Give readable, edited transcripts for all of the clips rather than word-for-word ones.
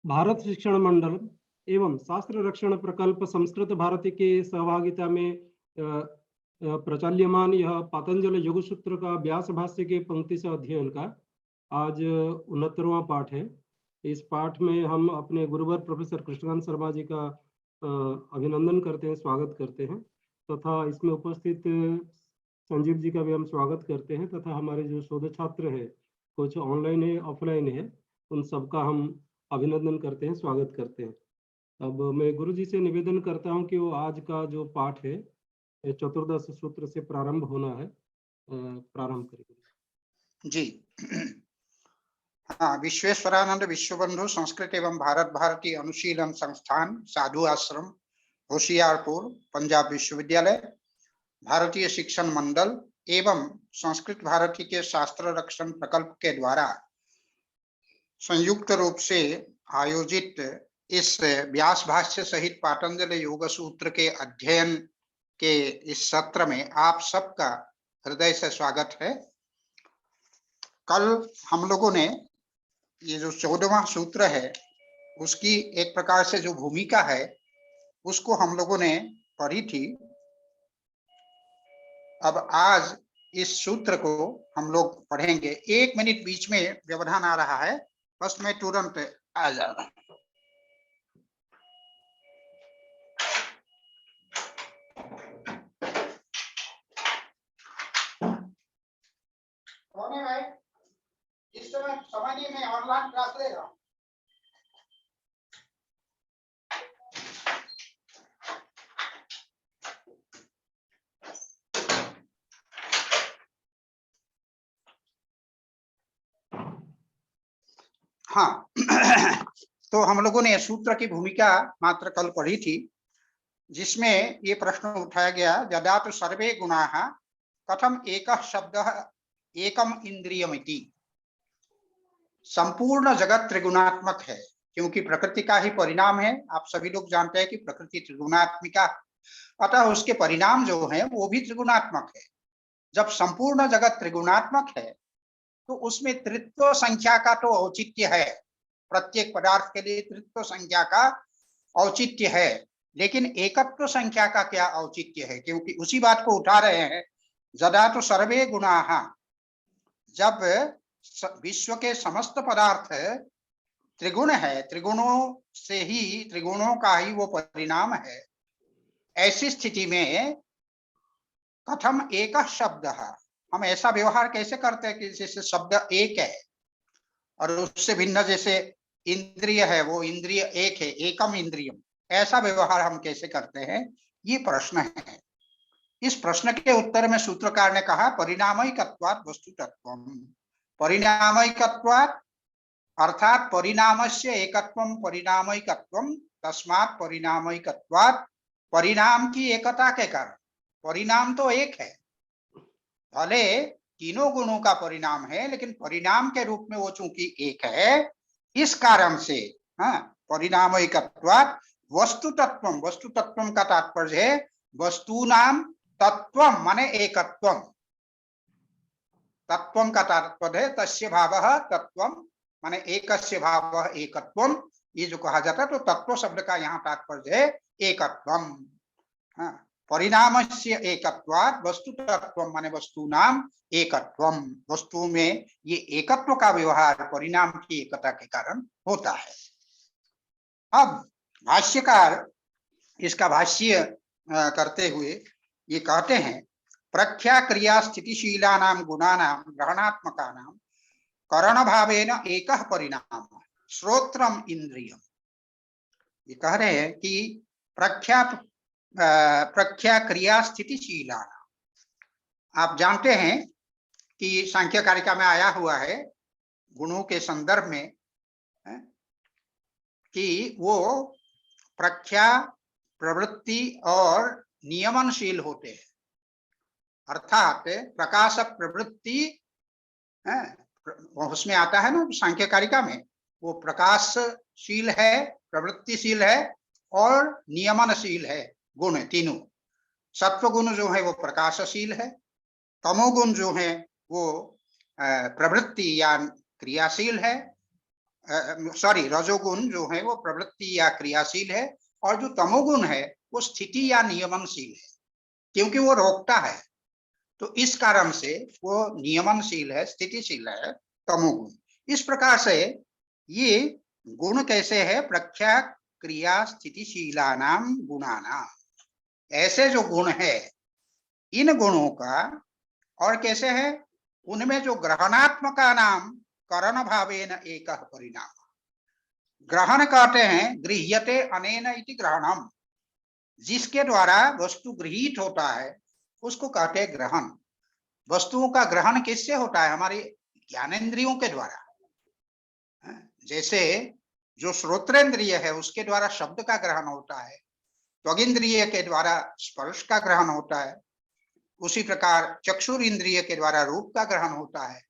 भारत शिक्षण मंडल एवं शास्त्र रक्षण प्रकल्प संस्कृत भारती के सहभागिता में प्रचाल्यमान यह पातंजल योग सूत्र का व्यास भाष्य के पंक्ति से अध्ययन का आज 69वां पाठ है। इस पाठ में हम अपने गुरुवर प्रोफेसर कृष्णकांत शर्मा जी का अभिनंदन करते हैं, स्वागत करते हैं तथा इसमें उपस्थित संजीव जी का भी हम स्वागत करते हैं तथा हमारे जो शोध छात्र है, कुछ ऑनलाइन है ऑफलाइन है, उन सबका हम अभिनंदन करते हैं, स्वागत करते हैं। अब मैं गुरु जी से निवेदन करता हूं कि वो आज का जो पाठ है चतुर्दश सूत्र से प्रारंभ होना है, प्रारंभ करेंगे जी। हाँ, विश्वेश्वरानंद विश्वबंधु संस्कृत एवं भारत भारती अनुशीलन संस्थान, साधु आश्रम, होशियारपुर, पंजाब विश्वविद्यालय, भारतीय शिक्षण मंडल एवं संस्कृत भारती के शास्त्र रक्षण प्रकल्प के द्वारा संयुक्त रूप से आयोजित इस व्यास भाष्य सहित पातंजल योग सूत्र के अध्ययन के इस सत्र में आप सबका हृदय से स्वागत है। कल हम लोगों ने ये जो 14वां सूत्र है उसकी एक प्रकार से जो भूमिका है उसको हम लोगों ने पढ़ी थी। अब आज इस सूत्र को हम लोग पढ़ेंगे। 1 मिनट बीच में व्यवधान आ रहा है, बस मैं तुरंत आ जा रहा हूं। कौन है भाई? इस समय नहीं, मैं ऑनलाइन क्लास ले रहा हूं। हाँ तो हम लोगों ने सूत्र की भूमिका मात्र कल पढ़ी थी, जिसमें ये प्रश्न उठाया गया, यदा तो सर्वे गुणाः कथम एकः शब्दः एकम इंद्रियमिति। संपूर्ण जगत त्रिगुणात्मक है, क्योंकि प्रकृति का ही परिणाम है। आप सभी लोग जानते हैं कि प्रकृति त्रिगुणात्मिका, अतः उसके परिणाम जो है वो भी त्रिगुणात्मक है। जब संपूर्ण जगत त्रिगुणात्मक है तो उसमें त्रित्व संख्या का तो औचित्य है, प्रत्येक पदार्थ के लिए त्रित्व संख्या का औचित्य है, लेकिन एकत्व संख्या का क्या औचित्य है? क्योंकि उसी बात को उठा रहे हैं, यदा तो सर्वे गुणाः, जब विश्व के समस्त पदार्थ त्रिगुण है, त्रिगुणों से ही, त्रिगुणों का ही वो परिणाम है, ऐसी स्थिति में कथम एकः शब्दः, हम ऐसा व्यवहार कैसे करते हैं कि जैसे शब्द एक है और उससे भिन्न जैसे इंद्रिय है, वो इंद्रिय एक है, एकम इंद्रियम, ऐसा व्यवहार हम कैसे करते हैं? ये प्रश्न है। इस प्रश्न के उत्तर में सूत्रकार ने कहा, परिणामैकत्वात् वस्तुतत्वम्। परिणामैकत्वात् अर्थात परिणामस्य एकत्वम परिणामैकत्वम, तस्मात् परिणामैकत्वात्, परिणाम की एकता के कारण। परिणाम तो एक है, भले तीनों गुणों का परिणाम है, लेकिन परिणाम के रूप में वो चूंकि एक है, इस कारण से परिणामैकत्वात् वस्तुतत्वम। वस्तुतत्वम का तात्पर्य है वस्तूनाम तत्वम माने एकत्वम। तत्वम का तात्पर्य है तस्य भावः तत्वम माने एकस्य भावः एकत्वम। ये जो कहा जाता है तो तत्व शब्द का यहाँ तात्पर्य है एकत्वम। परिणामस्य एकत्वात् वस्तुतत्वम माने वस्तूनाम एकत्वम। वस्तु में ये एकत्व का व्यवहार परिणाम की एकता के कारण होता है। अब भाष्यकार इसका भाष्य करते हुए ये कहते हैं, प्रख्या क्रिया स्थितिशीलानां गुणानां ग्रहणात्मकानां करण भावेन एकः परिणाम श्रोत्रम इंद्रियम। ये कह रहे हैं कि प्रख्या क्रिया स्थितिशीलानां, आप जानते हैं कि सांख्य कारिका में आया हुआ है गुणों के संदर्भ में कि वो प्रख्या, प्रवृत्ति और नियमनशील होते हैं। अर्थात प्रकाशक प्रवृत्ति उसमें आता है ना सांख्य कारिका में, वो प्रकाशशील है, प्रवृत्तिशील है और नियमनशील है। गुण तीनों, सत्व गुण जो है वो प्रकाशशील है, तमोगुण जो है वो प्रवृत्ति या क्रियाशील है, सॉरी रजोगुण जो है वो प्रवृत्ति या क्रियाशील है, और जो तमोगुण है वो स्थिति या नियमनशील है, क्योंकि वो रोकता है। तो इस कारण से वो नियमनशील है, स्थितिशील है तमोगुण। इस प्रकार से ये गुण कैसे है, प्रख्या क्रिया स्थितिशीलानाम गुणानाम, ऐसे जो गुण है इन गुणों का, और कैसे है, उनमें जो ग्रहणात्मका नाम करण भावेन एक परिणाम, ग्रहण कहते हैं गृह्यते अनेन इति ग्रहणम, जिसके द्वारा वस्तु गृहीत होता है उसको कहते हैं ग्रहण। वस्तुओं का ग्रहण किससे होता है, हमारे ज्ञानेंद्रियों के द्वारा। जैसे जो श्रोत्रेंद्रिय है उसके द्वारा शब्द का ग्रहण होता है, त्वगिंद्रिय के द्वारा स्पर्श का ग्रहण होता है, उसी प्रकार चक्षुर इंद्रिय के द्वारा रूप का ग्रहण होता है,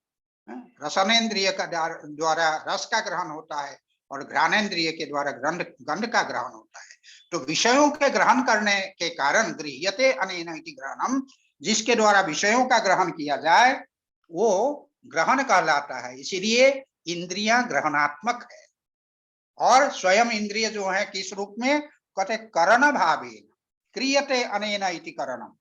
रसनेन्द्रिय का द्वारा रस का ग्रहण होता है, और घ्राणेन्द्रिय के द्वारा गंध का ग्रहण होता है। तो विषयों के ग्रहण करने के कारण गृह्यते अनेन इति ग्रहणम, जिसके द्वारा विषयों का ग्रहण किया जाए वो ग्रहण कहलाता है। इसीलिए इंद्रियां ग्रहणात्मक है, और स्वयं इंद्रिय जो है किस रूप में, कहते करण भावेन क्रियते अनेन इति करणम,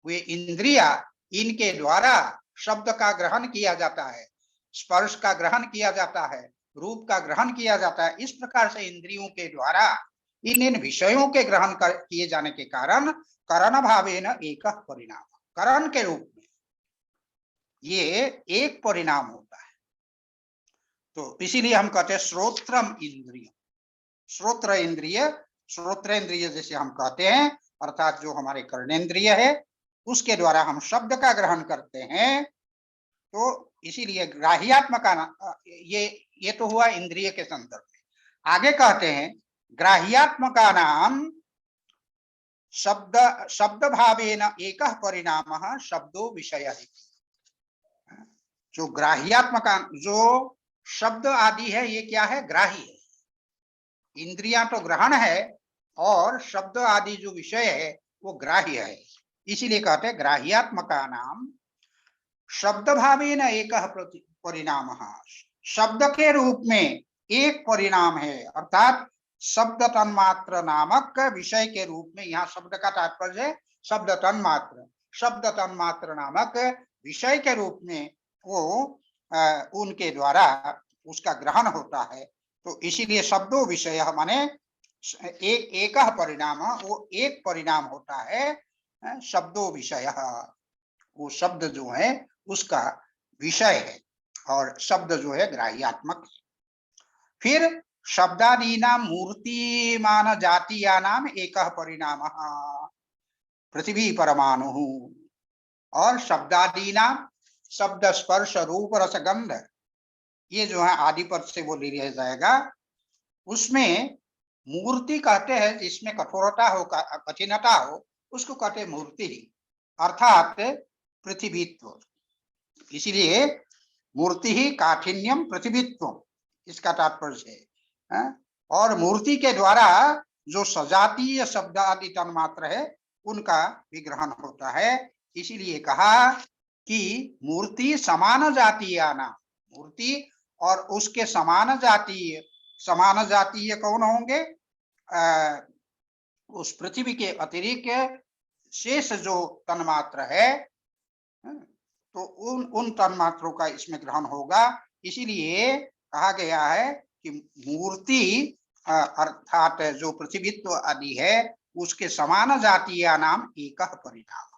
वे इंद्रिया इनके द्वारा शब्द का ग्रहण किया जाता है, स्पर्श का ग्रहण किया जाता है, रूप का ग्रहण किया जाता है। इस प्रकार से इंद्रियों के द्वारा इन विषयों के ग्रहण किए जाने के कारण करण भावेन एक परिणाम, करण के रूप में ये एक परिणाम होता है। तो इसीलिए हम कहते हैं श्रोत्रम इंद्रिय, श्रोत्र इंद्रिय, श्रोत्रेंद्रिय जैसे हम कहते हैं, अर्थात जो हमारे कर्णेंद्रिय है उसके द्वारा हम शब्द का ग्रहण करते हैं। तो इसीलिए ग्राह्यात्मक, ये तो हुआ इंद्रिय के संदर्भ में। आगे कहते हैं ग्राह्यात्मका नाम शब्द भावेन एक परिणाम शब्दो विषय। जो ग्राह्यात्मक, जो शब्द आदि है ये क्या है, ग्राही है। इंद्रियां तो ग्रहण है, और शब्द आदि जो विषय है वो ग्राह्य है। इसीलिए कहते हैं ग्राह्यात्मका नाम शब्द भावेन एक परिणाम, शब्द के रूप में एक परिणाम है, अर्थात शब्द तन्मात्र नामक विषय के रूप में। यहाँ शब्द का तात्पर्य है शब्द तन्मात्र, शब्द तन्मात्र नामक विषय के रूप में वो उनके द्वारा उसका ग्रहण होता है। तो इसीलिए शब्दों विषय माने एक परिणाम, वो एक परिणाम होता है शब्दों विषय, वो शब्द जो है उसका विषय है, और शब्द जो है ग्राह्यात्मक है। फिर शब्दादीनां मूर्तिमान जातीयानाम एक परिणाम पृथ्वी परमाणु, और शब्दादीनां शब्द स्पर्श रूप रस गंध, ये जो है आदि पद से वो ले लिया जाएगा। उसमें मूर्ति कहते हैं जिसमें कठोरता हो, कठिनता हो, उसको कहते हैं मूर्ति, अर्थात पृथ्वीत्व। इसीलिए मूर्ति ही काठिन्यम पृथ्वीत्व, इसका तात्पर्य है। और मूर्ति के द्वारा जो सजातीय शब्द आदि तन्मात्र है उनका विग्रहण होता है। इसीलिए कहा कि मूर्ति समान जातीय आना, मूर्ति और उसके समान जातीय कौन होंगे, उस पृथ्वी के अतिरिक्त शेष जो तन्मात्र है, तो उन तन्मात्रों का इसमें ग्रहण होगा। इसीलिए कहा गया है कि मूर्ति अर्थात जो पृथ्वीत्व आदि है उसके समान जातीय नाम एक परिणाम,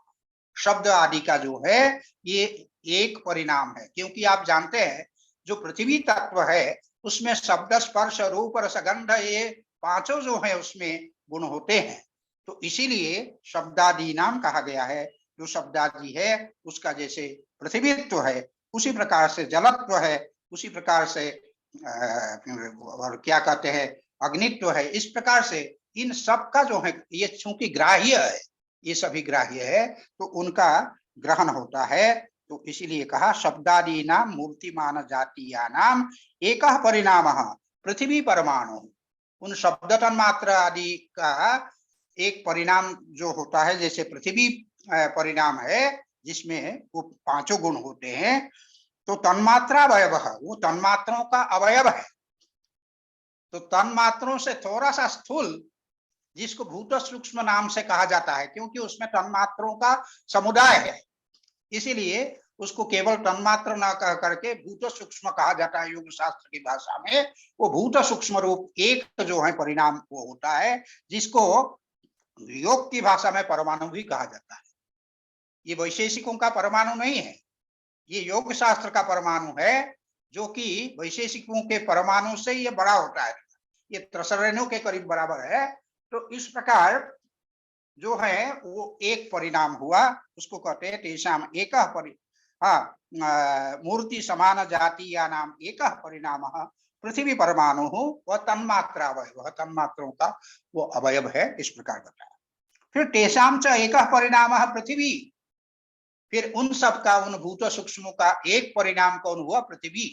शब्द आदि का जो है ये एक परिणाम है। क्योंकि आप जानते हैं जो पृथ्वी तत्व है उसमें शब्द स्पर्श रूप रस गंध ये पांचों जो है उसमें गुण होते हैं। तो इसीलिए शब्दादि नाम कहा गया है। जो शब्दादि है उसका जैसे पृथ्वीत्व है उसी प्रकार से जलत्व है, उसी प्रकार से और क्या कहते हैं अग्नित्व है। इस प्रकार से इन सब का जो है ये चूंकि ग्राह्य है, ये सभी ग्राह्य है तो उनका ग्रहण होता है। तो इसीलिए कहा शब्दादि नाम मूर्तिमान जातीया नाम एक परिणाम पृथ्वी परमाणु, उन शब्द तन्मात्र आदि का एक परिणाम जो होता है, जैसे पृथ्वी परिणाम है, जिसमें वो पांचों गुण होते हैं, तो तन्मात्रा अवयव, वो तन्मात्रों का अवयव है। तो तन्मात्रों से थोड़ा सा स्थूल, जिसको भूत सूक्ष्म नाम से कहा जाता है, क्योंकि उसमें तन्मात्रों का समुदाय है, इसीलिए उसको केवल तन्मात्र न कह करके भूत सूक्ष्म कहा जाता है। योग शास्त्र की भाषा में वो भूत सूक्ष्म रूप एक जो है परिणाम वो होता है, जिसको योग की भाषा में परमाणु भी कहा जाता है। ये वैशेषिकों का परमाणु नहीं है, ये योग शास्त्र का परमाणु है, जो कि वैशेषिकों के परमाणु से ये बड़ा होता है, ये त्रसरेणु के करीब बराबर है। तो इस प्रकार जो है वो एक परिणाम हुआ, उसको कहते हैं तेषाम एकः मूर्ति समान जाति या नाम एकः परिणामः पृथ्वी परमाणु वह तन्मात्रा अवयव, तन्मात्रों का वो अवयव है, इस प्रकार बताया। फिर तेषाम च एकः परिणामः पृथ्वी, फिर उन सब का, उन भूत सूक्ष्मों का एक परिणाम कौन हुआ? पृथ्वी।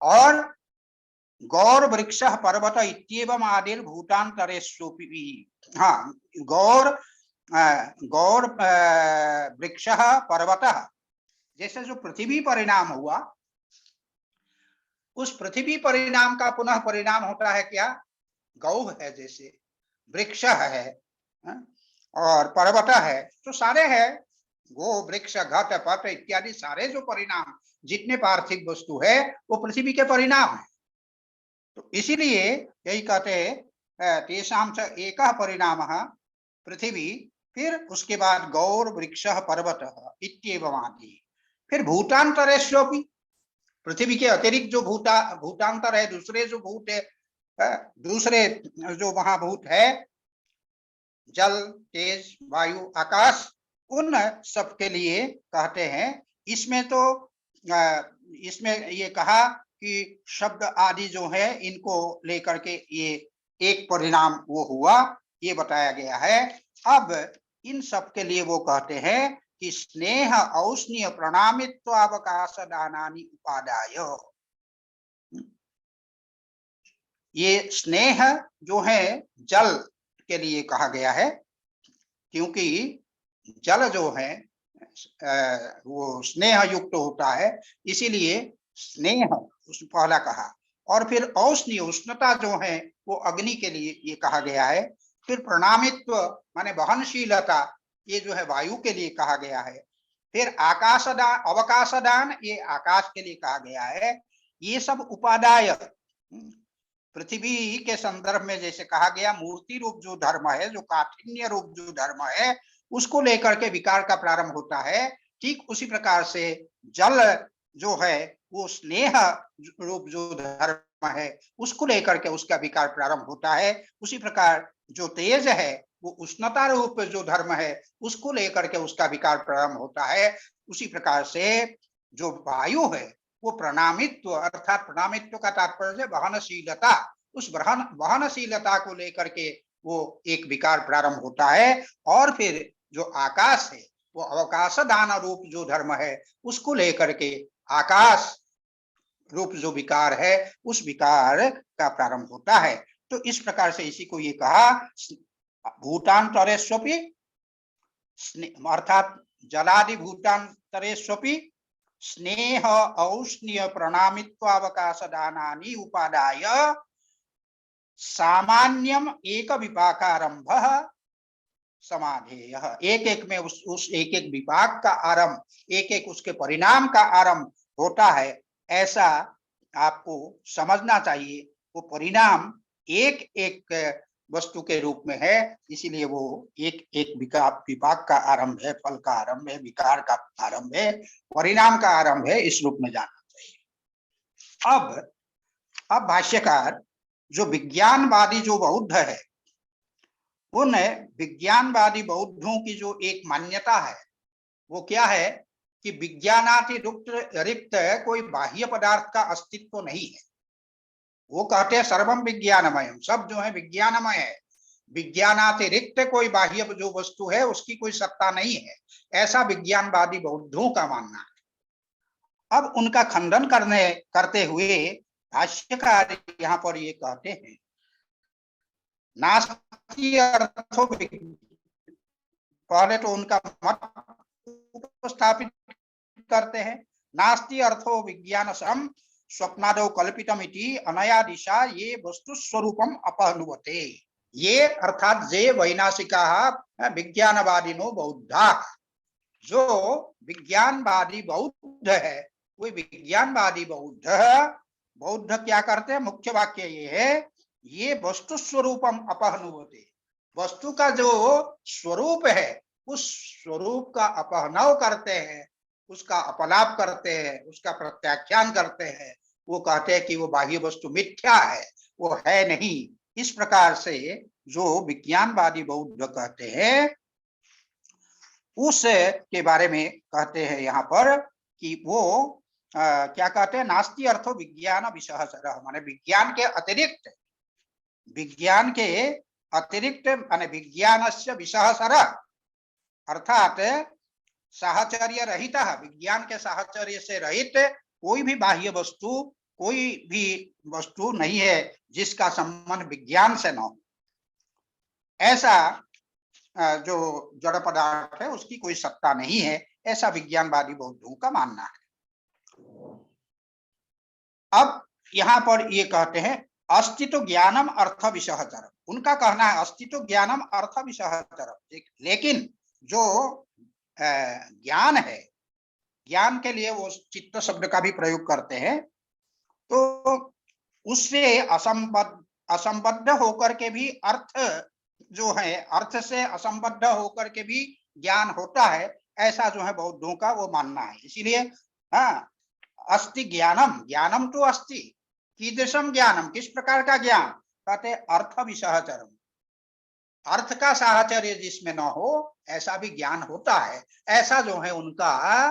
और गौर वृक्ष पर्वत इत्येवम आदिर भूतांतरेष्वपि, हाँ, गौर गौर वृक्ष पर्वत, जैसे जो पृथ्वी परिणाम हुआ, उस पृथ्वी परिणाम का पुनः परिणाम होता है क्या? गौ है, जैसे वृक्ष है और पर्वत है, तो सारे है, गो वृक्ष घट पट इत्यादि सारे जो परिणाम जितने पार्थिव वस्तु है वो पृथ्वी के परिणाम है। तो इसीलिए यही कहते हैं तेषां च एकः परिणामः पृथ्वी, फिर उसके बाद गौर वृक्ष पर्वत इत्येवम आदि। फिर भूतांतरेष्वपि, पृथ्वी के अतिरिक्त जो भूतांतर है, दूसरे जो भूत है, दूसरे जो महाभूत है, जल, तेज, वायु, आकाश, उन सब के लिए कहते हैं। इसमें तो इसमें ये कहा कि शब्द आदि जो है इनको लेकर के ये एक परिणाम वो हुआ, ये बताया गया है। अब इन सब के लिए वो कहते हैं कि स्नेह औष्ण्य प्रणामित्व अवकाश दानानि उपादाय, ये स्नेह जो है जल के लिए कहा गया है, क्योंकि जल जो है वो स्नेह युक्त होता है, इसीलिए स्नेह उस पहला कहा। और फिर औष्ण्य, उष्णता जो है वो अग्नि के लिए ये कहा गया है। फिर प्रणामित्व माने वहनशीलता, ये जो है वायु के लिए कहा गया है। फिर आकाशदान, अवकाशदान, ये आकाश के लिए कहा गया है। ये सब उपादाय, पृथ्वी के संदर्भ में जैसे कहा गया, मूर्ति रूप जो धर्म है, जो काठिन्य रूप जो धर्म है, उसको लेकर के विकार का प्रारंभ होता है। ठीक उसी प्रकार से जल जो है वो स्नेह रूप जो धर्म है, उसको लेकर के उसका विकार प्रारंभ होता है। उसी प्रकार जो तेज है वो उष्णता रूप जो धर्म है, उसको लेकर के उसका विकार प्रारंभ होता है। उसी प्रकार से जो वायु है वो प्रणामित्व, अर्थात प्रणामित्व का तात्पर्य वहनशीलता, उस वहनशीलता को लेकर के वो एक विकार प्रारंभ होता है। और फिर जो आकाश है वो अवकाश दान रूप जो धर्म है, उसको लेकर के आकाश रूप जो विकार है, उस विकार का प्रारंभ होता है। तो इस प्रकार से इसी को ये कहा भूतांतरेष्वपि, अर्थात जलादि भूतांतरेष्वपि स्नेह औष्ण्य प्रणामित्वावकाश दानानि उपादाय सामान्यम एक विपाकारंभ समाधेय, एक एक में उस एक एक विपाक का आरंभ, एक एक उसके परिणाम का आरंभ होता है, ऐसा आपको समझना चाहिए। वो परिणाम एक एक वस्तु के रूप में है, इसीलिए वो एक एक विपाक का आरंभ है, फल का आरंभ है, विकार का आरंभ है, परिणाम का आरंभ है, इस रूप में जानना चाहिए। अब भाष्यकार जो विज्ञानवादी जो बौद्ध है, उन विज्ञानवादी बौद्धों की जो एक मान्यता है वो क्या है कि विज्ञानातिरिक्त कोई बाह्य पदार्थ का अस्तित्व नहीं है। वो कहते हैं सर्वम विज्ञानमय, सब जो है विज्ञानमय है, विज्ञानातिरिक्त कोई बाह्य जो वस्तु है उसकी कोई सत्ता नहीं है, ऐसा विज्ञानवादी बौद्धों का मानना है। अब उनका खंडन करते हुए भाष्यकार यहाँ पर ये कहते हैं नास्ति अर्थो, पहले तो उनका मत स्थापित करते हैं। नास्ति अर्थो विज्ञान सम स्वप्नादौ कल्पितमिति अनया दिशा ये वस्तु स्वरूपम अपहनुवते। ये अर्थात जे वैनाशिका विज्ञानवादिनो बौद्धा, जो विज्ञानवादी बौद्ध है, वो विज्ञानवादी बौद्ध क्या करते हैं, मुख्य वाक्य ये है, ये वस्तु स्वरूपम अपहनुवते, वस्तु का जो स्वरूप है उस स्वरूप का अपहनव करते हैं, उसका अपलाप करते हैं, उसका प्रत्याख्यान करते हैं। वो कहते हैं कि वो बाह्य वस्तु मिथ्या है, वो है नहीं। इस प्रकार से जो विज्ञानवादी बौद्ध कहते हैं उस के बारे में कहते हैं यहाँ पर कि वो क्या कहते हैं, नास्ति अर्थो विज्ञान विसहचरः, माने विज्ञान के अतिरिक्त माने विज्ञानस्य विसहचरः, अर्थात साहचर्य रहित, विज्ञान के साहचर्य से रहित कोई भी बाह्य वस्तु, कोई भी वस्तु नहीं है जिसका संबंध विज्ञान से न हो। ऐसा जो जड़ पदार्थ है उसकी कोई सत्ता नहीं है, ऐसा विज्ञानवादी बौद्धों का मानना है। अब यहाँ पर ये कहते हैं अस्तित्व ज्ञानम अर्थ विसहचरम, उनका कहना है अस्तित्व ज्ञानम अर्थ विसहचरम, लेकिन जो ज्ञान है, ज्ञान के लिए वो चित्त शब्द का भी प्रयोग करते हैं, तो उससे असंबद्ध होकर के भी अर्थ जो है, अर्थ से असंबद्ध होकर के भी ज्ञान होता है, ऐसा जो है बौद्धों का वो मानना है। इसीलिए हाँ, अस्ति ज्ञानम, ज्ञानम तो अस्ति, कीदृशम ज्ञानम, किस प्रकार का ज्ञान, कहते अर्थ विसहचरम, अर्थ का साहचर्य जिसमें न हो ऐसा भी ज्ञान होता है, ऐसा जो है उनका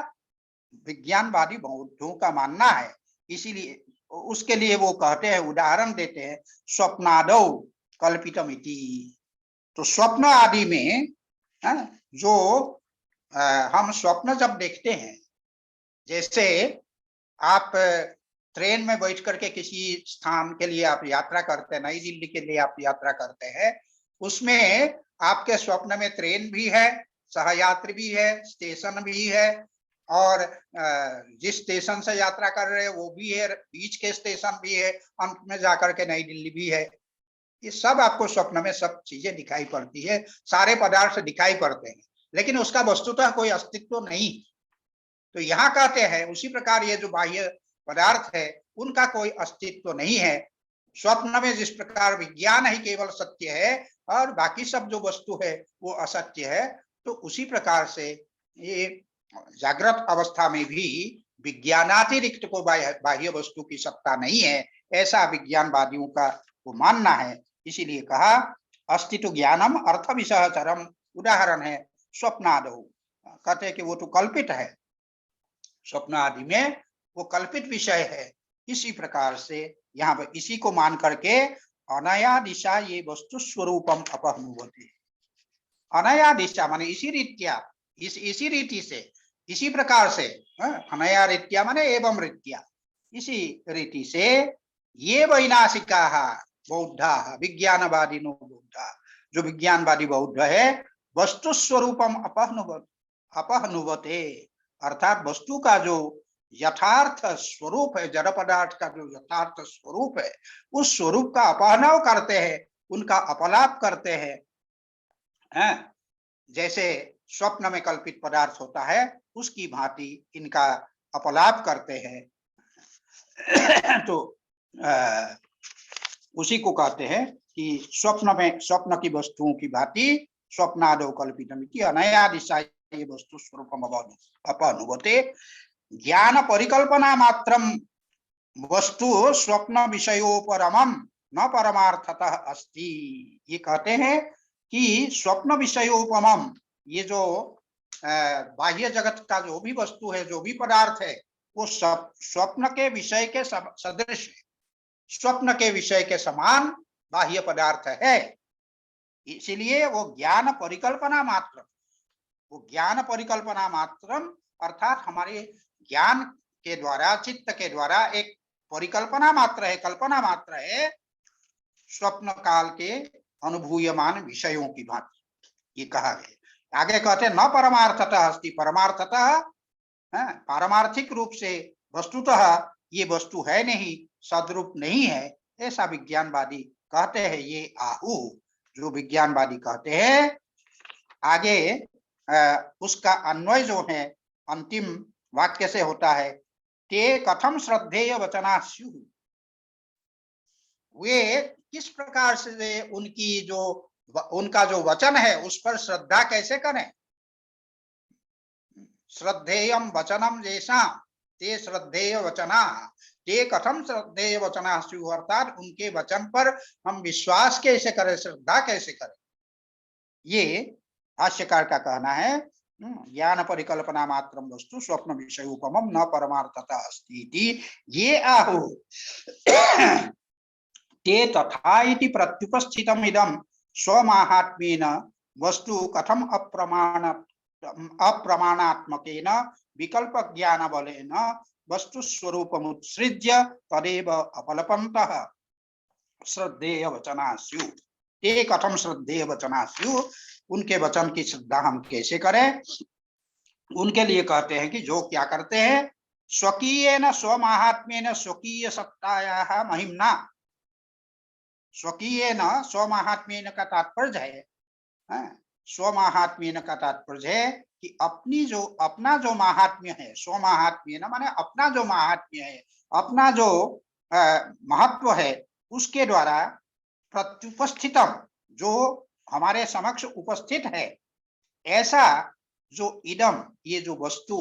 विज्ञानवादी बौद्धों का मानना है। इसीलिए उसके लिए वो कहते हैं, उदाहरण देते हैं, स्वप्नादौ कल्पितमिति, तो स्वप्न आदि में जो हम स्वप्न जब देखते हैं, जैसे आप ट्रेन में बैठ करके किसी स्थान के लिए आप यात्रा करते हैं, नई दिल्ली के लिए आप यात्रा करते हैं, उसमें आपके स्वप्न में ट्रेन भी है, सहयात्री भी है, स्टेशन भी है, और जिस स्टेशन से यात्रा कर रहे हैं वो भी है, बीच के स्टेशन भी है, अंत में जाकर के नई दिल्ली भी है। ये सब आपको स्वप्न में सब चीजें दिखाई पड़ती है, सारे पदार्थ दिखाई पड़ते हैं, लेकिन उसका वस्तुतः कोई अस्तित्व नहीं। तो यहाँ कहते हैं उसी प्रकार ये जो बाह्य पदार्थ है उनका कोई अस्तित्व नहीं है। स्वप्न में जिस प्रकार विज्ञान ही केवल सत्य है और बाकी सब जो वस्तु है वो असत्य है, तो उसी प्रकार से ये जागृत अवस्था में भी विज्ञानातिरिक्त को बाह्य वस्तु की सत्ता नहीं है, ऐसा विज्ञानवादियों का वो मानना है। इसीलिए कहा अस्तित्व ज्ञानम अर्थ विसहचरम, उदाहरण है स्वप्नादौ, कहते हैं कि वो तो कल्पित है, स्वप्न आदि में वो कल्पित विषय है। इसी प्रकार से यहाँ पर इसी को मान करके अनया दिशा ये वस्तु स्वरूपम अपहनुवते, अनया दिशा माने इसी रीत्या, इसी रीति से, इसी प्रकार से, अनया रीत्या माने एवं रीत्या, इसी रीति से ये वैनाशिका बौद्धा विज्ञानवादिनो बौद्धा, जो विज्ञानवादी बौद्ध है, वस्तु स्वरूपम अपहनुवते, अर्थात वस्तु का जो यथार्थ स्वरूप है, जड़ पदार्थ का जो यथार्थ स्वरूप है, उस स्वरूप का अपहनव करते हैं, उनका अपलाप करते हैं। जैसे स्वप्न में कल्पित पदार्थ होता है उसकी भांति इनका अपलाप करते हैं। तो उसी को कहते हैं कि स्वप्न में, स्वप्न की वस्तुओं की भांति स्वप्नादौ कल्पितमिति अनया दिशा ये वस्तु स्वरूपम अपहनुवते, ज्ञान परिकल्पना मात्रम वस्तु स्वप्न विषयोपरमम न परमार्थतः अस्ति। ये कहते हैं कि स्वप्न विषयोपमम, ये जो बाह्य जगत का जो भी वस्तु है, जो भी पदार्थ है, वो स्वप्न के विषय के सदृश है, स्वप्न के विषय के समान बाह्य पदार्थ है। इसलिए वो ज्ञान परिकल्पना मात्रम, वो ज्ञान परिकल्पना मात्रम अर्थात हमारे ज्ञान के द्वारा, चित्त के द्वारा एक परिकल्पना मात्र है, कल्पना मात्र है, स्वप्न काल के अनुभूयमान विषयों की भांति ये कहा है। आगे कहते हैं न परमार्थतः अस्ति, परमार्थतः पारमार्थिक रूप से वस्तुतः ये वस्तु है नहीं, सदरूप नहीं है, ऐसा विज्ञानवादी कहते हैं। ये आहु जो विज्ञानवादी कहते हैं। आगे उसका अन्वय जो है अंतिम वाक्य से होता है, ते कथम श्रद्धेय वचना स्युः, वे किस प्रकार से उनका जो वचन है उस पर श्रद्धा कैसे करें। श्रद्धेयम वचनम जैसा ते श्रद्धेय वचना, ते कथम श्रद्धेय वचना स्युः, अर्थात उनके वचन पर हम विश्वास कैसे करें, श्रद्धा कैसे करें। ये भाष्यकार का कहना है। ज्ञान परिकल्पना मात्रम वस्तु स्वप्न विषय उपमम न परमार्थतः अस्ति, ये आहु ते तथा इति प्रत्युपस्थितम इदम स्वमाहात्म्येन वस्तु कथम अप्रमाणात्मकेन विकल्प ज्ञान बलेन वस्तु स्वरूपमुत्सृज्य तदेव अपलपन्तः श्रद्धेय वचना स्युः, ते कथम श्रद्धेय वचना स्युः, उनके वचन की श्रद्धा हम कैसे करें। उनके लिए कहते हैं कि जो क्या करते हैं, स्वकीयेन स्वमाहात्म्येन स्वकीय सत्तायाः महिम्ना, स्वकीयेन स्वमाहात्म्येन का तात्पर्य है, स्वमाहात्म्येन का तात्पर्य है कि अपना जो महात्म्य है, स्वमाहात्म्येन माने अपना जो महात्म्य है, अपना जो महत्व है, उसके द्वारा प्रत्युपस्थितम, जो हमारे समक्ष उपस्थित है, ऐसा जो इदम, ये जो वस्तु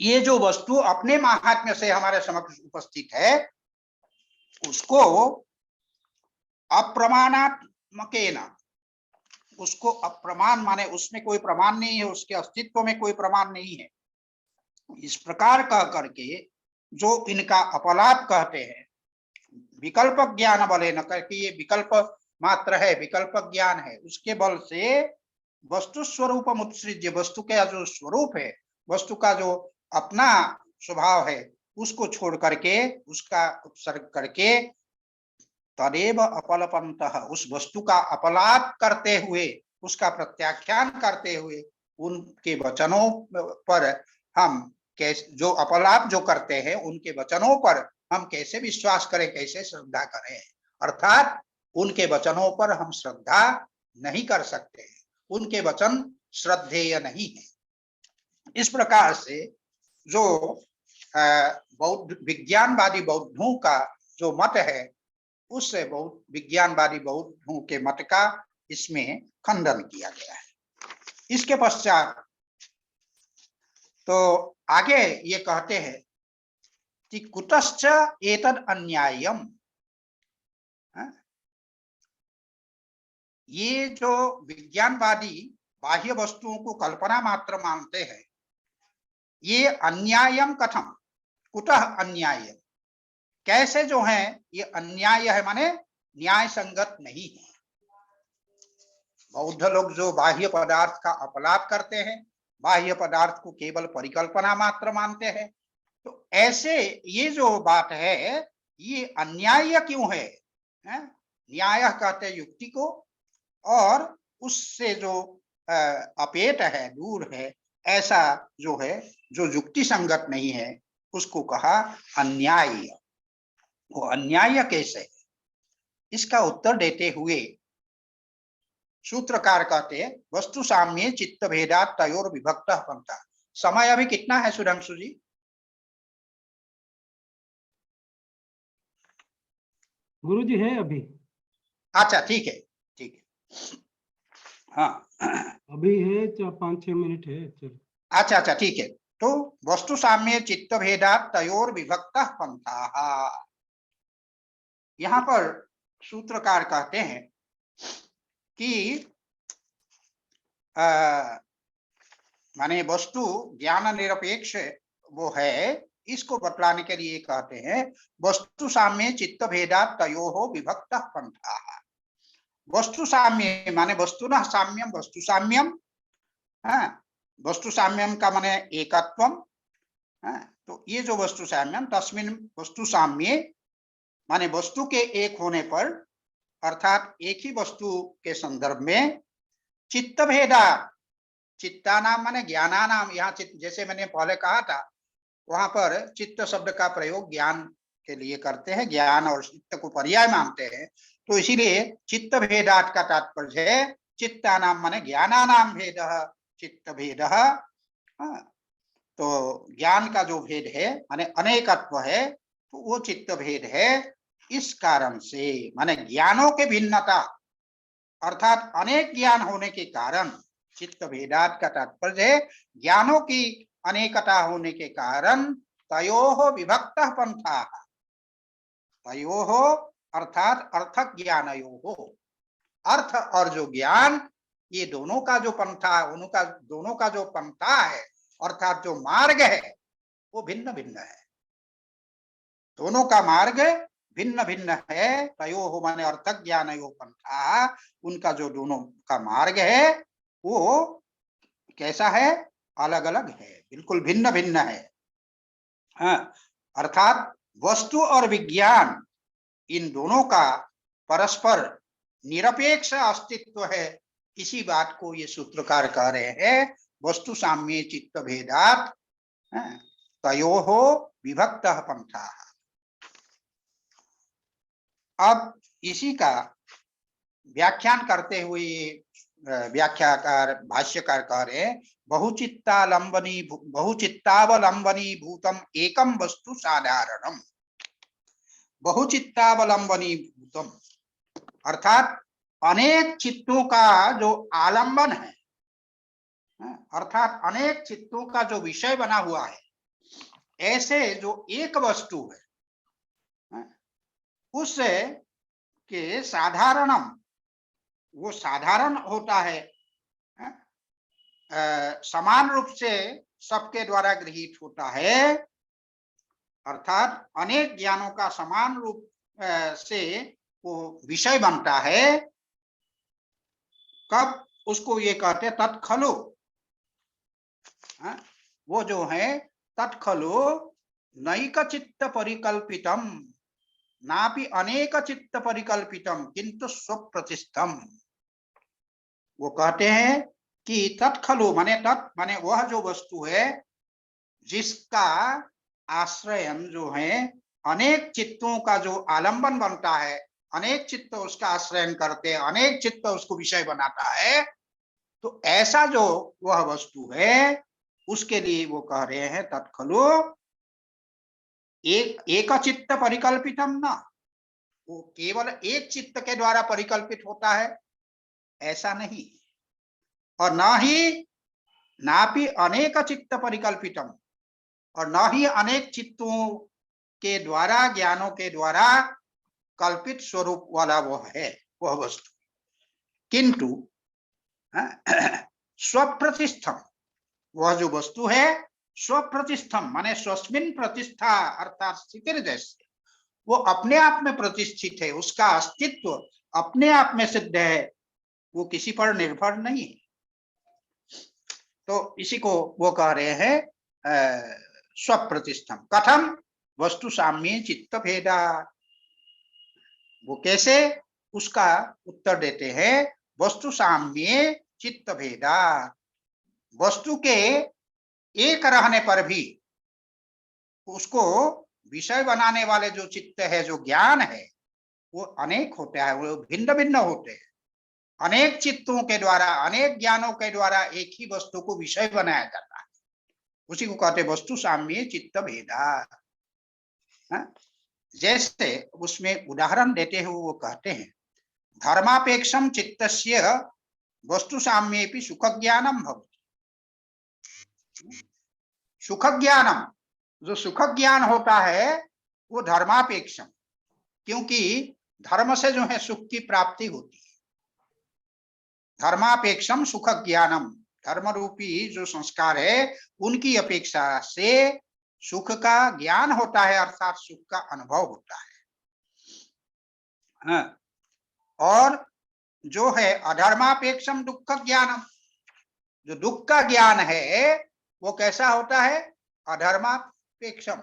ये जो वस्तु अपने महात्म्य से हमारे समक्ष उपस्थित है, उसको अप्रमाणात्मकेन, उसको अप्रमाण माने उसमें कोई प्रमाण नहीं है, उसके अस्तित्व में कोई प्रमाण नहीं है, इस प्रकार कह करके जो इनका अपलाप कहते हैं, विकल्प ज्ञान बले न करके, ये विकल्प मात्र है, विकल्प ज्ञान है, उसके बल से वस्तु स्वरूप मुत्सृज्य, वस्तु का जो स्वरूप है, वस्तु का जो अपना स्वभाव है, उसको छोड़ करके, उसका उपसर्ग करके, तदेव अपलपन्तः, उस वस्तु का अपलाप करते हुए, उसका प्रत्याख्यान करते हुए, उनके वचनों पर हम कैसे, जो अपलाप जो करते हैं, उनके वचनों पर हम कैसे विश्वास करें, कैसे श्रद्धा करें। अर्थात उनके वचनों पर हम श्रद्धा नहीं कर सकते, उनके वचन श्रद्धेय नहीं है। इस प्रकार से जो बौद्ध विज्ञानवादी बौद्धों का जो मत है, उससे बहुत विज्ञानवादी बौद्धों के मत का इसमें खंडन किया गया है। इसके पश्चात तो आगे ये कहते हैं कि कुतश्च एतद् अन्यायम्, ये जो विज्ञानवादी बाह्य वस्तुओं को कल्पना मात्र मानते हैं, ये अन्यायम कथम, कुतः अन्याय, कैसे जो है ये अन्याय है, माने न्याय संगत नहीं है। बौद्ध लोग जो बाह्य पदार्थ का अपलाप करते हैं, बाह्य पदार्थ को केवल परिकल्पना मात्र मानते हैं, तो ऐसे ये जो बात है ये अन्याय क्यों है? न्याय कहते हैं युक्ति को, और उससे जो अपेट है, दूर है, ऐसा जो है, जो युक्ति संगत नहीं है, उसको कहा अन्याय। वो अन्याय कैसे है? इसका उत्तर देते हुए सूत्रकार कहते हैं वस्तु साम्ये चित्त भेदात तयोर विभक्त पंथा। समय अभी कितना है सुधांशु जी? गुरुजी है अभी। अच्छा ठीक है, ठीक है, हाँ अभी है 5-6 मिनट है। चल अच्छा अच्छा ठीक है। तो वस्तु साम्ये चित्त भेदात तयोर विभक्त पंथा, यहाँ पर सूत्रकार कहते हैं कि माने वस्तु ज्ञान निरपेक्ष वो है, इसको बतलाने के लिए कहते हैं वस्तु साम्ये चित्त भेदात तयोः विभक्त पंथा। वस्तु साम्य माने वस्तुनः साम्यम, वस्तु साम्यम, वस्तु साम्यम का माने एकत्वम, तो ये जो वस्तु साम्यम, तस्मिन् वस्तु साम्ये माने वस्तु के एक होने पर अर्थात एक ही वस्तु के संदर्भ में चित्त भेदा, चित्ता नाम माने ज्ञाना नाम, यहाँ चित्त जैसे मैंने पहले कहा था, वहां पर चित्त शब्द का प्रयोग ज्ञान के लिए करते हैं, ज्ञान और चित्त को पर्याय मानते हैं, तो इसीलिए चित्त भेदात का तात्पर्य है चित्ता नाम माने ज्ञाना नाम भेद, चित्त भेद। तो ज्ञान का जो भेद है माने अनेकत्व है, तो वो चित्त भेद है। इस कारण से माने ज्ञानों के भिन्नता, अर्थात अनेक ज्ञान होने के कारण चित्त भेदात का तात्पर्य है ज्ञानों की अनेकता होने के कारण तयोः विभक्तः पंथाः, तयोः अर्थात अर्थ ज्ञानयोः, अर्थ और जो ज्ञान, ये दोनों का जो पंथा, उनका दोनों का जो पंथा है अर्थात जो मार्ग है वो भिन्न भिन्न है, दोनों का मार्ग भिन्न भिन्न है। तयोः माने अर्थ ज्ञानयोः पंथा, उनका जो दोनों का मार्ग है वो कैसा है, अलग अलग है, बिल्कुल भिन्न भिन्न है। अर्थात वस्तु और विज्ञान इन दोनों का परस्पर निरपेक्ष अस्तित्व है, इसी बात को ये सूत्रकार कह रहे हैं वस्तु साम्ये चित्त भेदात तयोः विभक्तः पंथाः। अब इसी का व्याख्यान करते हुए व्याख्याकार भाष्यकार कह रहे हैं बहुचित्तावलंबनी भूतम एकम वस्तु साधारणम, बहुचित्तावलंबनी भूतम अर्थात अनेक चित्तों का जो आलंबन है, अर्थात अनेक चित्तों का जो विषय बना हुआ है, ऐसे जो एक वस्तु है उस के साधारणम, वो साधारण होता है, समान रूप से सबके द्वारा गृहीत होता है, अर्थात अनेक ज्ञानों का समान रूप से वो विषय बनता है। कब उसको ये कहते तत्खलु, वो जो है तत्खलु नैक चित्त परिकल्पितम नापि अनेक चित्त परिकल्पितम किंतु स्वप्रतिष्ठम। वो कहते हैं कि तत्खलु माने तत् माने वह जो वस्तु है जिसका आश्रयन जो है अनेक चित्तों का जो आलंबन बनता है, अनेक चित्त उसका आश्रयन करते हैं, अनेक चित्त उसको विषय बनाता है, तो ऐसा जो वह वस्तु है उसके लिए वो कह रहे हैं तत्खलु एक चित्त परिकल्पितम, ना वो केवल एक चित्त के द्वारा परिकल्पित होता है ऐसा नहीं, और ना ही नापि अनेक चित्त परिकल्पितम, और न ही अनेक चित्तों के द्वारा ज्ञानों के द्वारा कल्पित स्वरूप वाला वह है वह वस्तु, किंतु स्वप्रतिष्ठम, वह जो वस्तु है स्वप्रतिष्ठम माने स्वस्मिन प्रतिष्ठा अर्थात स्थितिर जैसे वो अपने आप में प्रतिष्ठित है, उसका अस्तित्व अपने आप में सिद्ध है, वो किसी पर निर्भर नहीं है। तो इसी को वो कह रहे हैं स्वप्रतिष्ठम। कथम वस्तु साम्ये चित्त भेदा, वो कैसे, उसका उत्तर देते हैं वस्तु साम्ये चित्त भेदा, वस्तु के एक रहने पर भी उसको विषय बनाने वाले जो चित्त है, जो ज्ञान है, वो अनेक होता है, वो भिन्न भिन्न होते हैं। अनेक चित्तों के द्वारा, अनेक ज्ञानों के द्वारा एक ही वस्तु को विषय बनाया जाता है, उसी को कहते वस्तु साम्ये चित्त भेदा। जैसे उसमें उदाहरण देते हुए वो कहते हैं धर्मापेक्षम चित्तस्य वस्तु साम्येपि सुख ज्ञानम भवति। सुख ज्ञानम, जो सुख ज्ञान होता है वो धर्मापेक्षम, क्योंकि धर्म से जो है सुख की प्राप्ति होती है। धर्मापेक्षम सुख ज्ञानम, धर्म रूपी जो संस्कार है उनकी अपेक्षा से सुख का ज्ञान होता है, अर्थात सुख का अनुभव होता है। और जो है अधर्मापेक्षम दुख ज्ञानम, जो दुख का ज्ञान है वो कैसा होता है, अधर्मापेक्षम।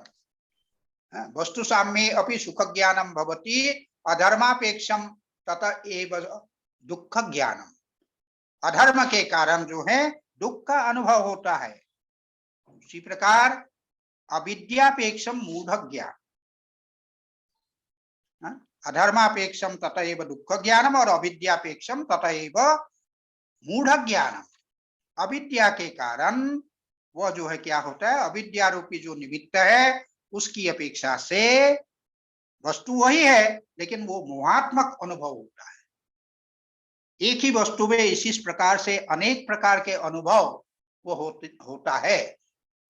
वस्तु साम्ये अपि सुख ज्ञानम भवति अधर्मापेक्षम तत एव दुख ज्ञानम। अधर्म के कारण जो है दुख का अनुभव होता है। उसी प्रकार अविद्यापेक्षम मूढ़ ज्ञान, अधर्मापेक्षम ततएव दुख ज्ञानम और अविद्यापेक्षम ततएव मूढ़ ज्ञानम। अविद्या के कारण वह जो है क्या होता है, अविद्या रूपी जो निमित्त है उसकी अपेक्षा से वस्तु वही है, लेकिन वो मोहात्मक अनुभव होता है। एक ही वस्तु में इसी प्रकार से अनेक प्रकार के अनुभव वो होता है।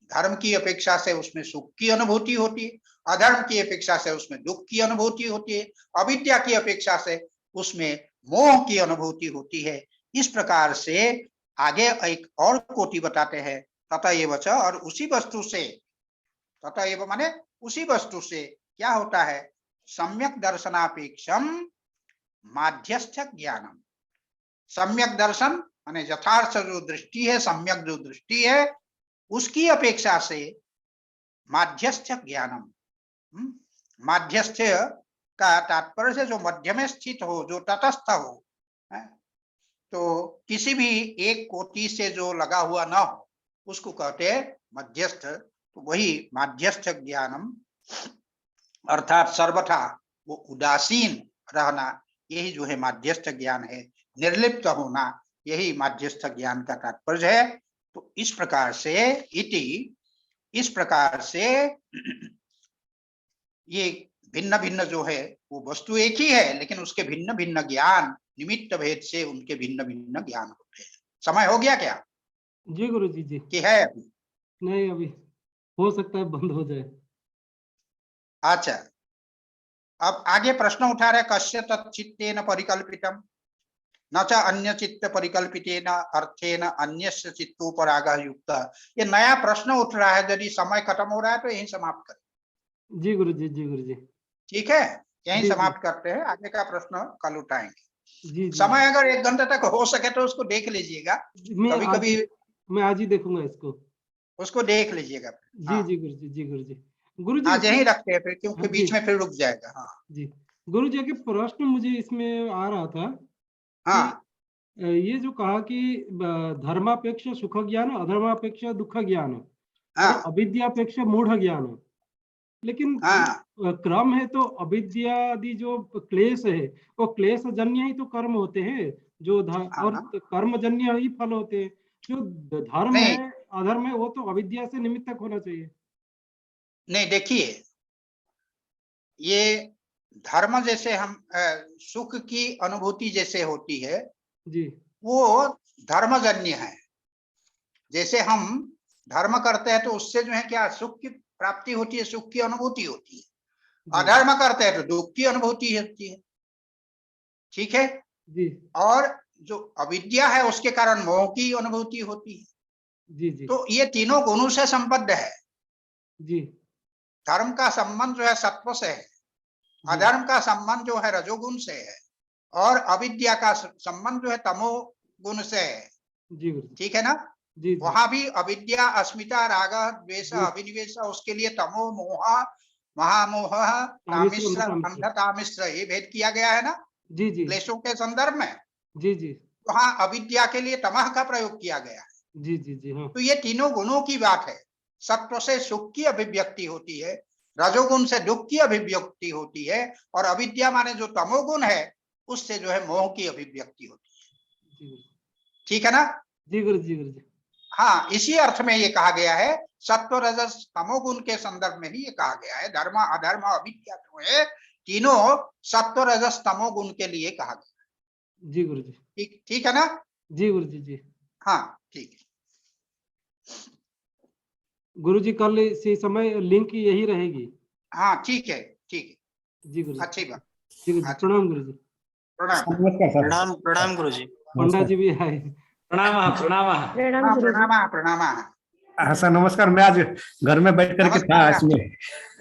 धर्म की अपेक्षा से उसमें सुख की अनुभूति होती है, अधर्म की अपेक्षा से उसमें दुख की अनुभूति होती है, अविद्या की अपेक्षा से उसमें मोह की अनुभूति होती है। इस प्रकार से आगे एक और कोटि बताते हैं, ततएव च, और उसी वस्तु से, ततएव माने उसी वस्तु से क्या होता है, सम्यक दर्शनापेक्षम माध्यस्थ ज्ञानम। सम्यक दर्शन माने यथार्थ जो दृष्टि है, सम्यक जो दृष्टि है, उसकी अपेक्षा से माध्यस्थ ज्ञानम। माध्यस्थ का तात्पर्य से जो मध्य में स्थित हो, जो तटस्थ हो, तो किसी भी एक कोटि से जो लगा हुआ ना हो, उसको कहते हैं मध्यस्थ। तो वही माध्यस्थ ज्ञानम, अर्थात सर्वथा वो उदासीन रहना, यही जो है माध्यस्थ ज्ञान है। निर्लिप्त होना, यही माध्यस्थ ज्ञान का तात्पर्य है। तो इस प्रकार से इति, इस प्रकार से ये भिन्न भिन्न जो है वो वस्तु एक ही है, लेकिन उसके भिन्न भिन्न ज्ञान, निमित्त भेद से उनके भिन्न भिन्न ज्ञान होते हैं। समय हो गया क्या? जी गुरु जी। जी कि है अभी? नहीं, अभी हो सकता है बंद हो जाए। अच्छा, अब आगे प्रश्न उठा रहे, कस्य तच्चित्तेन परिकल्पितम न च अन्य चित्त परिकल्पितेन अर्थेन अन्यस्य चित्तोपरागः युक्तः। ये नया प्रश्न उठ रहा है। यदि समय खत्म हो रहा है तो यहीं समाप्त करें। जी गुरु जी। जी गुरु जी। ठीक है, यहीं जी, समाप्त करते हैं। आगे का प्रश्न कल उठाएंगे। जी जी। समय अगर 1 घंटे तक हो सके तो उसको देख लीजिएगा। कभी कभी मैं आज ही देखूंगा इसको, उसको देख लीजिएगा। जी जी गुरु जी। जी गुरु जी। गुरु जी आज यहीं रखते हैं फिर, क्योंकि बीच में फिर रुक जाएगा। हाँ जी गुरु जी, के प्रश्न मुझे इसमें आ रहा था हाँ कि ये जो कहा कि धर्मापेक्ष सुख ज्ञान, अधर्मापेक्ष दुख ज्ञान, और हाँ अविद्यापेक्ष मूढ़ ज्ञान, लेकिन हाँ क्रम है तो अविद्यादि जो क्लेश है वो क्लेश जन्य ही तो कर्म होते हैं, जो और कर्म जन्य ही फल होते हैं। जो धर्म है अधर्म है वो तो अविद्या से निमित्तक होना चाहिए। नहीं, देखिए, ये धर्म जैसे हम सुख की अनुभूति जैसे होती है जी, वो धर्मजन्य है। जैसे हम धर्म करते हैं तो उससे जो है क्या सुख की प्राप्ति होती है, सुख की अनुभूति होती है। अधर्म करते हैं तो दुख की अनुभूति होती है। ठीक है जी। और जो अविद्या है उसके कारण मोह की अनुभूति होती है। जी जी। तो ये तीनों गुणों से संबद्ध है। जी। धर्म का संबंध जो है सत्व से है, अधर्म का संबंध जो है रजोगुण से है, और अविद्या का संबंध जो है तमोगुण से है। जी। ठीक है ना? जी। वहां भी अविद्या, अस्मिता, राग, द्वेष, अभिनिवेश, उसके लिए तमो, मोह, महामोह, तामिश्र, अंधतामिश्र, ये भेद किया गया है ना जी जी। क्लेशों के संदर्भ में। जी जी। वहां अविद्या के लिए तमह का प्रयोग किया गया है। जी जी। जी हाँ। तो ये तीनों गुणों की बात है। सत्व से सुख की अभिव्यक्ति होती है, रजोगुण से दुख की अभिव्यक्ति होती है, और अविद्या माने जो तमोगुण है उससे जो है मोह की अभिव्यक्ति होती है। ठीक है ना? जी गुरु जी। गुरु जी। हाँ, इसी अर्थ में ये कहा गया है, सत्व रजस तमोगुण के संदर्भ में ही ये कहा गया है। धर्म अधर्म अविद्या जो है तीनों सत्व रजस तमोगुण के लिए कहा गया। जी गुरु जी। ठीक है ना? जी गुरु जी। जी हाँ ठीक है गुरु जी, कल इसी समय लिंक यही रहेगी। हाँ ठीक है, ठीक है जी गुरु। अच्छी बात। जी गुरु जी, प्रणाम गुरु जी। प्रणाम। नमस्कार सर। प्रणाम प्रणाम गुरु जी। पंडा जी भी आए। प्रणाम प्रणाम प्रणाम प्रणाम। हाँ सर नमस्कार। मैं आज घर में बैठ करके था इसमें।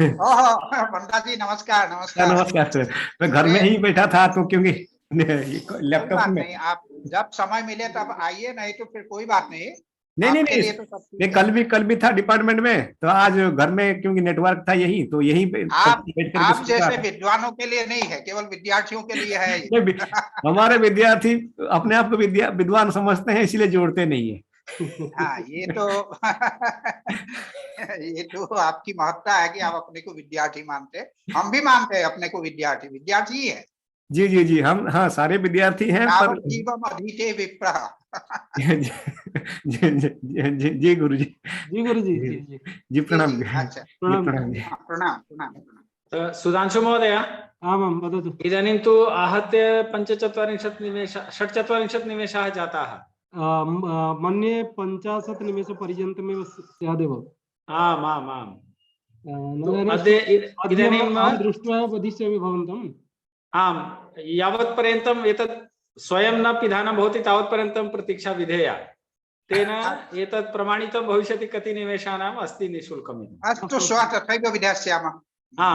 ओहो पंडा जी नमस्कार। नमस्कार नमस्कार सर। मैं घर में ही बैठा था तो क्योंकि लैपटॉप में। नहीं, आप जब समय मिले तब आइए, नहीं तो फिर कोई बात नहीं। नहीं नहीं आपके नहीं, लिए तो सब ये ठीक है। कल भी था डिपार्टमेंट में, तो आज घर में क्योंकि नेटवर्क था यही, तो यही पे आप बैठ करके आप सुन रहा जैसे था। विद्वानों के लिए नहीं है, केवल विद्यार्थियों के लिए है ये। नहीं, हमारे विद्यार्थी अपने आप को विद्वान समझते हैं, इसलिए जोड़ते नहीं है। हाँ, ये तो ये तो आपकी महत्ता है कि आप अपने को विद्यार्थी मानते हैं। हम भी मानते हैं अपने को विद्यार्थी, विद्यार्थी ही है। जी जी जी, हम हाँ सारे विद्यार्थी हैं, पर यावत् जीवम अधीते विप्रः। जी जी गुरु जी। जी गुरु जी, जी जी जी जी प्रणाम जी, जी अच्छा। जी प्रणाम जी। हाँ, प्रणाम प्रणाम प्रणाम। सुधांशु महोदय, आमां वदतु। इदानीं तु आहत्य 45 निमेष 46 निमेषाः जाताः। मन्ये 50 निमेषपर्यन्तमेव स्यादेव। आम् आम् आम्। तो महोदय, अद्य इदानीं अहं दृष्ट्वा वदिष्यामि भवन्तम्। आम्, यावत्पर्यन्तम् एतत् स्वयं न पिधानं भवति तावत्पर्यन्तं प्रतीक्षा विधेया। तेन एतत् प्रमाणितं भविष्यति कति निमेषाणाम् अस्ति निःशुल्कम् इति। अस्तु, श्वः तथैव विधास्यामः। हाँ।